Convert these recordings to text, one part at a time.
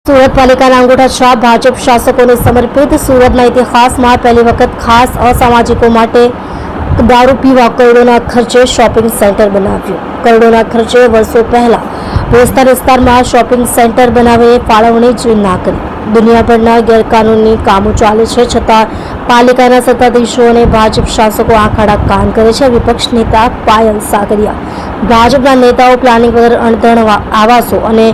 સુરત પાલિકાના અંગૂઠા છાપ ભાજપ શાસકોને સમર્પિત સુરતના ઇતિહાસમાં પહેલી વખત ખાસ અસામાજિકો માટે દારૂ પીવા કરોડોના ખર્ચે શોપિંગ સેન્ટર બનાવ્યું. કરોડોના ખર્ચે વર્ષો પહેલા વિસ્તારમાં શોપિંગ સેન્ટર બનાવીને ફાળવણી જ ના કરી. દુનિયાભરના ગેરકાનૂની કામો ચાલે છે, છતાં પાલિકાના સત્તાધીશો અને ભાજપ શાસકો આંખ આડા કાન કરે છે. વિપક્ષ નેતા પાયલ સાગરિયા ભાજપના નેતાઓ પ્લાનિંગ વગર અણધણ આવાસો અને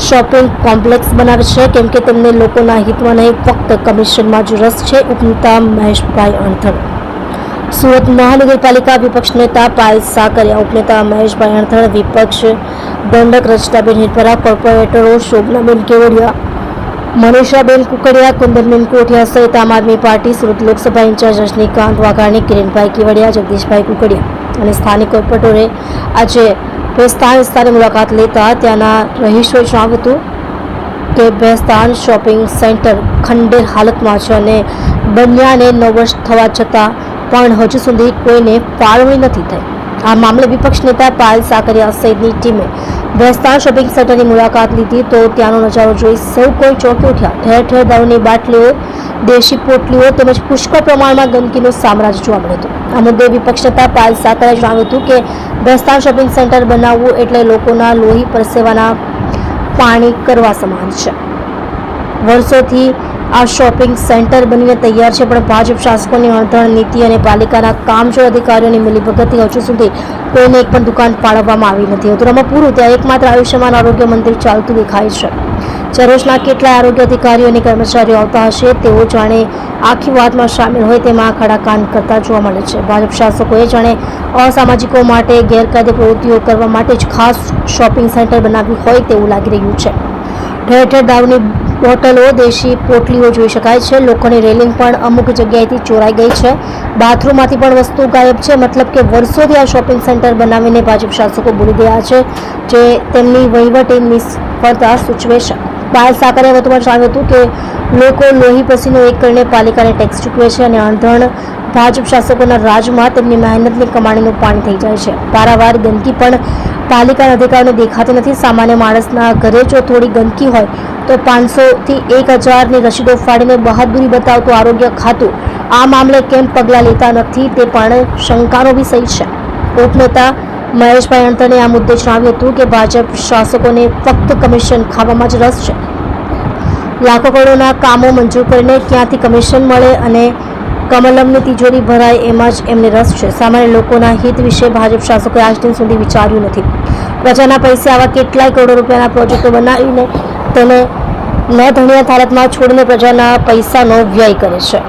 શોપિંગ કોમ્પ્લેક્સ બનાવે છે, કેમ કે તેમને લોકોના હિતમાં નહીં, ફક્ત કમિશનમાં જ રસ છે. ઉપનેતા મહેશભાઈ અણધણ. સુરત મહાનગરપાલિકા વિપક્ષ નેતા પાયલ સાગરિયા, ઉપનેતા મહેશભાઈ અણધણ, વિપક્ષ દંડક રચનાબેન હિરપરા, કોર્પોરેટરો શોભનાબેન કેવડિયા, મનીષાબેન કુકડિયા, કુંદનબેન કોઠિયા સહિત આમ આદમી પાર્ટી સુરત લોકસભા ઇન્ચાર્જ રજનીકાંત વાઘાણી, કિરણભાઈ કેવડિયા, જગદીશભાઈ કુકડિયા અને સ્થાનિક કોર્પોરેટરે આજે ભેસ્તાન વિસ્તારની મુલાકાત લેતા ત્યાંના રહીશોએ જણાવ્યું હતું કે ભેસ્તાન શોપિંગ સેન્ટર ખંડેર હાલતમાં છે અને બન્યાને 9 વર્ષ થવા છતાં પણ હજુ સુધી કોઈને ફાળવણી નથી થઈ. આ મામલે વિપક્ષ નેતા પાયલ સાગરિયા સહિતની ટીમે ભેસ્તાન શોપિંગ સેન્ટરની મુલાકાત લીધી તો ત્યાંનો નજારો જોઈ સૌ કોઈ ચોંકી ઉઠ્યા. ઠેર ઠેર દારૂની બાટલીઓ, દેશી પોટલીઓ તેમજ પુષ્કળ પ્રમાણમાં ગંદકીનું સામ્રાજ્ય જોવા મળ્યું હતું. આ મુદ્દે વિપક્ષ નેતા પાયલ સાગરિયાએ જણાવ્યું હતું કે ભેસ્તાન શોપિંગ સેન્ટર બનાવવું એટલે લોકોના લોહી પરસેવાના પાણી કરવા સમાન છે. વર્ષોથી આ શોપિંગ સેન્ટર બનીને તૈયાર છે, પણ ભાજપ શાસકોની અણધણ નીતિ અને પાલિકાના કામચોર અધિકારીઓની મિલીભગતથી હજુ સુધી કોઈને એક પણ દુકાન ફાળવવામાં આવી નથી. વધુમાં પૂરું ત્યાં એકમાત્ર આયુષ્યમાન આરોગ્ય મંદિર ચાલતું દેખાય છે. જ્યાં રોજના કેટલાય આરોગ્ય અધિકારીઓ અને કર્મચારીઓ આવતા હશે, તેઓ જાણે આખી વાતમાં સામેલ હોય તેમાં આંખ કાન કરતા જોવા મળે છે. ભાજપ શાસકોએ જાણે અસામાજિકો માટે ગેરકાયદે પ્રવૃત્તિઓ કરવા માટે જ ખાસ શોપિંગ સેન્ટર બનાવ્યું હોય તેવું લાગી રહ્યું છે. ઠેર ઠેર દારૂની બોટલો, દેશી પોટલીઓ જોઈ શકાય છે. લોકોની રેલિંગ પણ અમુક જગ્યાએથી ચોરાઈ ગઈ છે. બાથરૂમમાંથી પણ વસ્તુ ગાયબ છે. મતલબ કે વર્ષોથી આ શોપિંગ સેન્ટર બનાવીને ભાજપ શાસકો ભૂલી ગયા છે, જે તેમની વહીવટી નિષ્ફળતા સૂચવે છે. પાયલ સાગરિયાએ વધુમાં જણાવ્યું હતું કે લોકો લોહી પસીનો એક કરીને પાલિકાને ટેક્સ ચૂકવે છે અને અણધણ ભાજપ શાસકોના રાજમાં તેમની મહેનતની કમાણીનું પાણી થઈ જાય છે. પારાવાર ગંદકી પણ પાલિકાના અધિકારીઓને દેખાતી નથી. સામાન્ય માણસના ઘરે જો થોડી ગંદકી હોય તો 500 થી 1000ની રસીદો ફાડીને બહાદુરી બતાવતું આરોગ્ય ખાતું આ મામલે કેમ પગલાં લેતા નથી, તે પણ શંકાનો વિષય છે. ઉપનેતા મહેશભાઈ અણધણે આ મુદ્દે જણાવ્યું હતું કે ભાજપ શાસકોને ફક્ત કમિશન ખાવામાં જ રસ છે. લાખો કરોડોના કામો મંજૂર કરીને ક્યાંથી કમિશન મળે અને કમલમની તિજોરી ભરાય એમાં જ એમને રસ છે. સામાન્ય લોકોના હિત વિશે ભાજપ શાસકોએ આજ દિન સુધી વિચાર્યું નથી. પ્રજાના પૈસે આવા કેટલાય કરોડો રૂપિયાના પ્રોજેક્ટો બનાવીને તેને ન ધણિયાત હાલતમાં છોડીને પ્રજાના પૈસાનો વ્યય કરે છે.